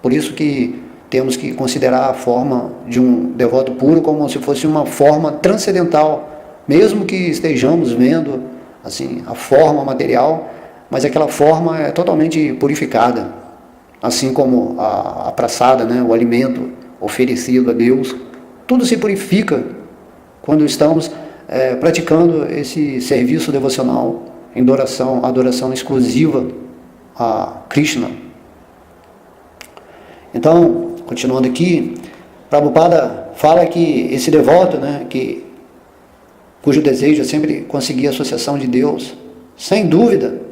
Por isso que temos que considerar a forma de um devoto puro como se fosse uma forma transcendental, mesmo que estejamos vendo assim a forma material, mas aquela forma é totalmente purificada, assim como a praçada, né, o alimento oferecido a Deus, tudo se purifica quando estamos praticando esse serviço devocional em adoração exclusiva a Krishna. Então, continuando aqui, Prabhupada fala que esse devoto, né, cujo desejo é sempre conseguir a associação de Deus, sem dúvida,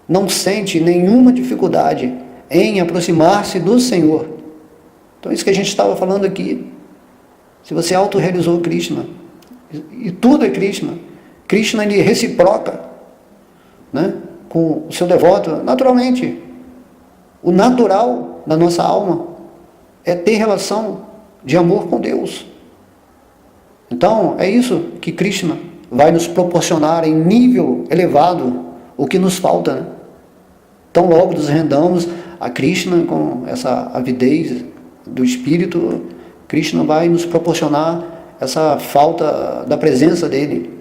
não sente nenhuma dificuldade em aproximar-se do Senhor. Então, isso que a gente estava falando aqui, se você autorrealizou Krishna, e tudo é Krishna, Krishna ele reciproca, né, com o seu devoto, naturalmente. O natural da nossa alma é ter relação de amor com Deus. Então, é isso que Krishna vai nos proporcionar em nível elevado, o que nos falta, né? Então, logo nos rendamos a Krishna com essa avidez do Espírito, Krishna vai nos proporcionar essa falta da presença dele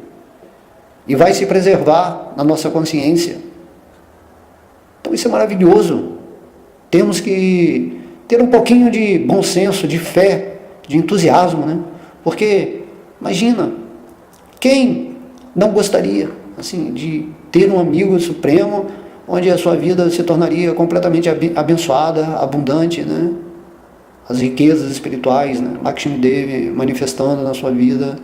e vai se preservar na nossa consciência. Então, isso é maravilhoso. Temos que ter um pouquinho de bom senso, de fé, de entusiasmo, né? Porque, imagina, quem não gostaria assim, de ter um amigo supremo onde a sua vida se tornaria completamente abençoada, abundante, né? As riquezas espirituais, né? Lakshmi Devi manifestando na sua vida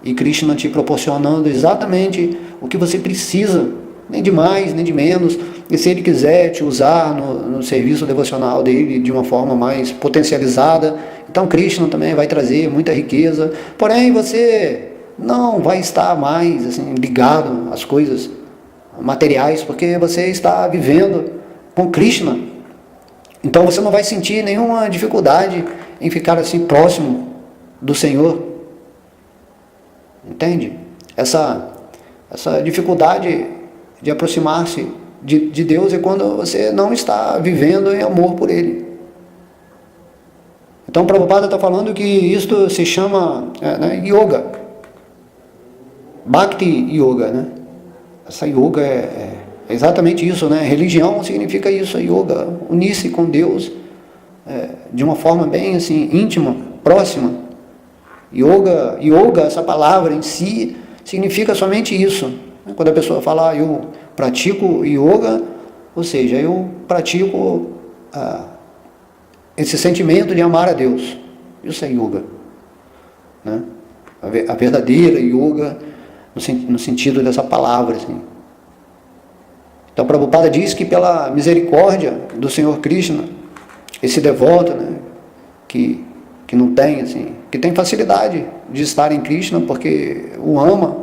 e Krishna te proporcionando exatamente o que você precisa, nem de mais, nem de menos. E se ele quiser te usar no serviço devocional dele de uma forma mais potencializada, então Krishna também vai trazer muita riqueza. Porém, você não vai estar mais assim, ligado às coisas materiais, porque você está vivendo com Krishna. Então você não vai sentir nenhuma dificuldade em ficar assim próximo do Senhor. Entende? Essa dificuldade de aproximar-se de Deus é quando você não está vivendo em amor por Ele. Então, Prabhupada está falando que isto se chama yoga, Bhakti Yoga, né? Essa yoga é exatamente isso, né? Religião significa isso, a yoga, unir-se com Deus de uma forma bem assim, íntima, próxima. Yoga, essa palavra em si, significa somente isso. Quando a pessoa fala, eu pratico yoga, ou seja, eu pratico esse sentimento de amar a Deus. Isso é yoga, né? A verdadeira yoga, no sentido dessa palavra, assim. Então, Prabhupada diz que pela misericórdia do Senhor Krishna, esse devoto, né, que não tem, assim, que tem facilidade de estar em Krishna, porque o ama,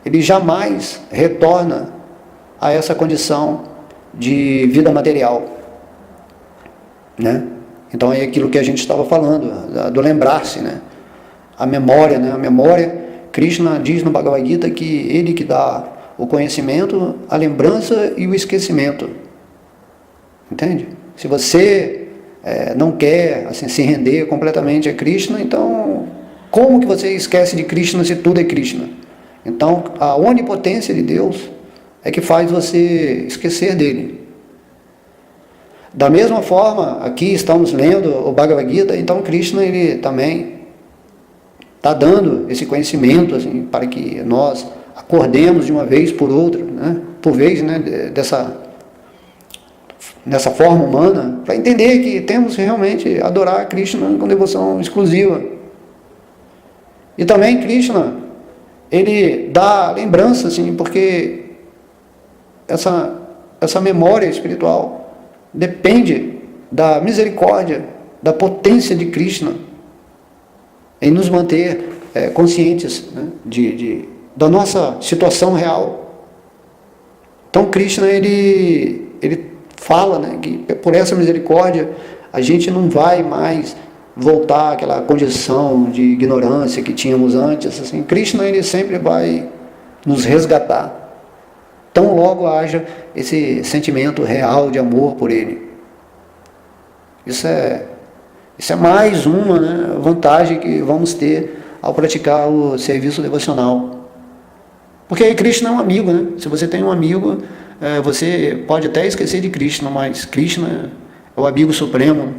ele jamais retorna a essa condição de vida material, né? Então é aquilo que a gente estava falando, do lembrar-se, né? A memória, né? A memória, Krishna diz no Bhagavad Gita que ele que dá o conhecimento, a lembrança e o esquecimento. Entende? Se você não quer assim, se render completamente a Krishna, então como que você esquece de Krishna se tudo é Krishna? Então a onipotência de Deus é que faz você esquecer dele. Da mesma forma, aqui estamos lendo o Bhagavad Gita, então Krishna ele também está dando esse conhecimento assim, para que nós acordemos de uma vez por outra, né? Por vez, né? Nessa forma humana, para entender que temos que realmente adorar Krishna com devoção exclusiva. E também Krishna, ele dá lembrança, assim, porque essa memória espiritual depende da misericórdia, da potência de Krishna em nos manter conscientes, né, da nossa situação real. Então Krishna ele fala, né, que por essa misericórdia a gente não vai mais voltar àquela condição de ignorância que tínhamos antes. Assim, Krishna ele sempre vai nos resgatar. Tão logo haja esse sentimento real de amor por ele. Isso é mais uma, né, vantagem que vamos ter ao praticar o serviço devocional. Porque aí Krishna é um amigo, né? Se você tem um amigo, você pode até esquecer de Krishna, mas Krishna é o amigo supremo.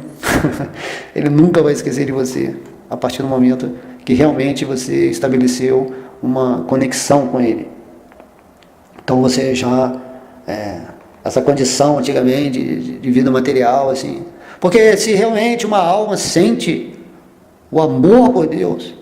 Ele nunca vai esquecer de você, a partir do momento que realmente você estabeleceu uma conexão com ele. Então você já, essa condição antigamente de vida material, assim, porque se realmente uma alma sente o amor por Deus,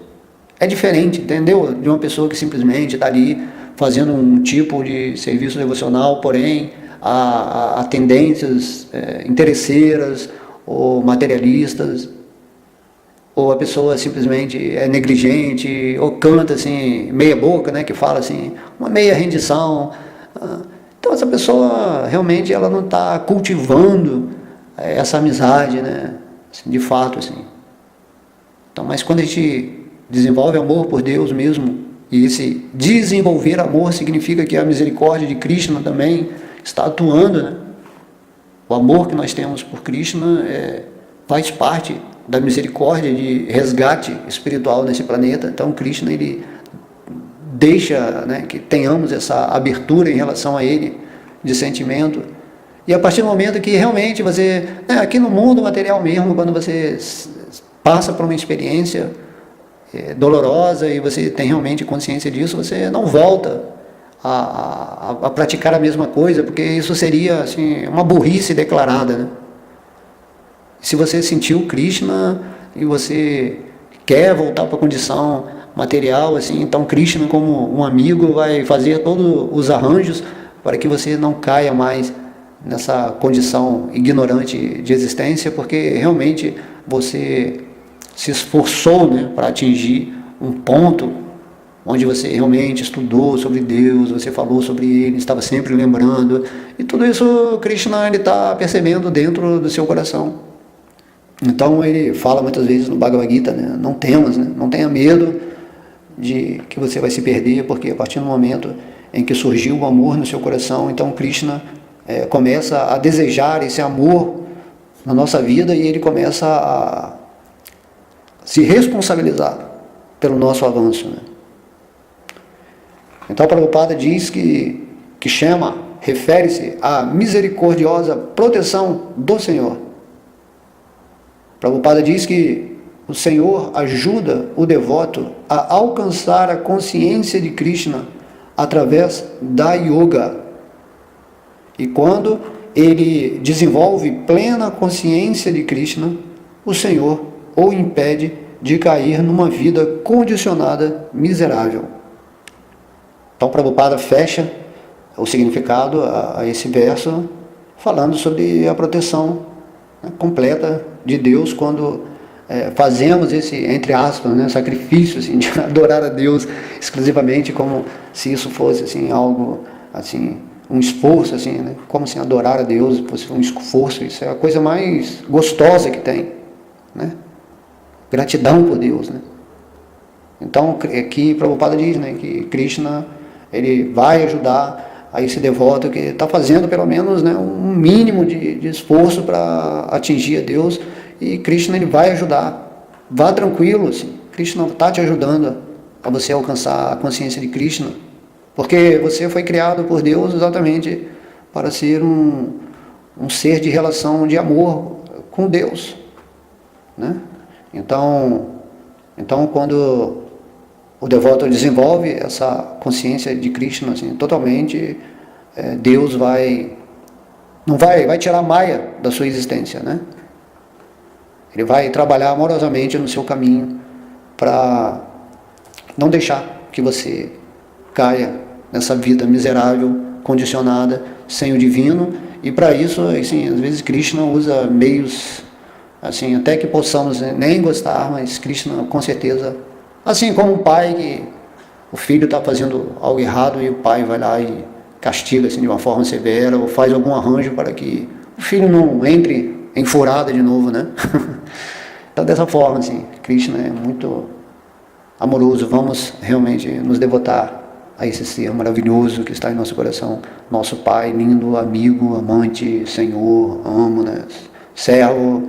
é diferente, entendeu? De uma pessoa que simplesmente está ali fazendo um tipo de serviço devocional, porém a tendências interesseiras ou materialistas, ou a pessoa simplesmente é negligente, ou canta assim, meia boca, né, que fala assim, uma meia rendição. Então essa pessoa realmente ela não está cultivando essa amizade, né, assim, de fato, assim. Então, mas quando a gente desenvolve amor por Deus mesmo, e esse desenvolver amor significa que a misericórdia de Krishna também está atuando, né? O amor que nós temos por Krishna faz parte da misericórdia de resgate espiritual nesse planeta. Então Krishna ele deixa, né, que tenhamos essa abertura em relação a ele, de sentimento. E a partir do momento que realmente você, aqui no mundo material mesmo, quando você passa por uma experiência dolorosa e você tem realmente consciência disso, você não volta a praticar a mesma coisa, porque isso seria assim, uma burrice declarada, né? Se você sentiu Krishna e você quer voltar para a condição material, assim, então Krishna como um amigo vai fazer todos os arranjos para que você não caia mais nessa condição ignorante de existência, porque realmente você se esforçou, né, para atingir um ponto onde você realmente estudou sobre Deus, você falou sobre Ele, estava sempre lembrando, e tudo isso Krishna está percebendo dentro do seu coração. Então ele fala muitas vezes no Bhagavad Gita, né, não temas, né, não tenha medo de que você vai se perder, porque a partir do momento em que surgiu o amor no seu coração, então Krishna começa a desejar esse amor na nossa vida e ele começa se responsabilizar pelo nosso avanço, né? Então, Prabhupada diz que Kshema refere-se à misericordiosa proteção do Senhor. Prabhupada diz que o Senhor ajuda o devoto a alcançar a consciência de Krishna através da yoga. E quando ele desenvolve plena consciência de Krishna, o Senhor o impede de cair numa vida condicionada miserável. Então, Prabhupada fecha o significado a esse verso, falando sobre a proteção, né, completa de Deus quando fazemos esse, entre aspas, né, sacrifício assim, de adorar a Deus exclusivamente, como se isso fosse assim, algo, assim, um esforço, assim, né, como se adorar a Deus fosse um esforço. Isso é a coisa mais gostosa que tem, né? Gratidão por Deus, né? Então, aqui Prabhupada diz, né, que Krishna, ele vai ajudar a esse devoto que está fazendo pelo menos, né, um mínimo de esforço para atingir a Deus, e Krishna, ele vai ajudar. Vá tranquilo, assim. Krishna está te ajudando a você alcançar a consciência de Krishna, porque você foi criado por Deus exatamente para ser um ser de relação de amor com Deus, né? Então quando o devoto desenvolve essa consciência de Krishna assim, totalmente, Deus vai tirar a maia da sua existência, né? Ele vai trabalhar amorosamente no seu caminho para não deixar que você caia nessa vida miserável, condicionada, sem o divino. E para isso, assim, às vezes Krishna usa meios, assim, até que possamos nem gostar, mas Krishna com certeza, assim como um pai que o filho está fazendo algo errado e o pai vai lá e castiga assim, de uma forma severa, ou faz algum arranjo para que o filho não entre em furada de novo, né? Então, dessa forma, assim, Krishna é muito amoroso. Vamos realmente nos devotar a esse ser maravilhoso que está em nosso coração, nosso Pai, lindo, amigo, amante, Senhor, amo, né? Servo,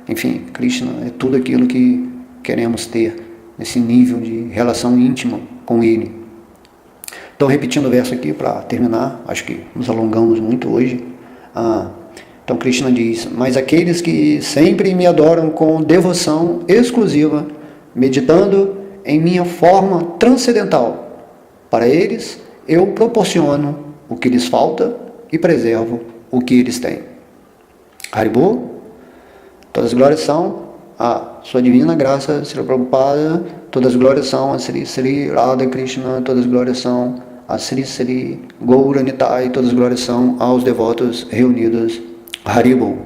enfim, Krishna é tudo aquilo que queremos ter nesse nível de relação íntima com Ele. Então, repetindo o verso aqui para terminar, acho que nos alongamos muito hoje. Então, Krishna diz: mas aqueles que sempre me adoram com devoção exclusiva, meditando em minha forma transcendental, para eles eu proporciono o que lhes falta e preservo o que eles têm. Haribol, todas as glórias são a sua divina graça, Srila Prabhupada, todas as glórias são a Sri Sri Radha Krishna, todas as glórias são a Sri Sri Gaura Nitai, todas as glórias são aos devotos reunidos. Haribol.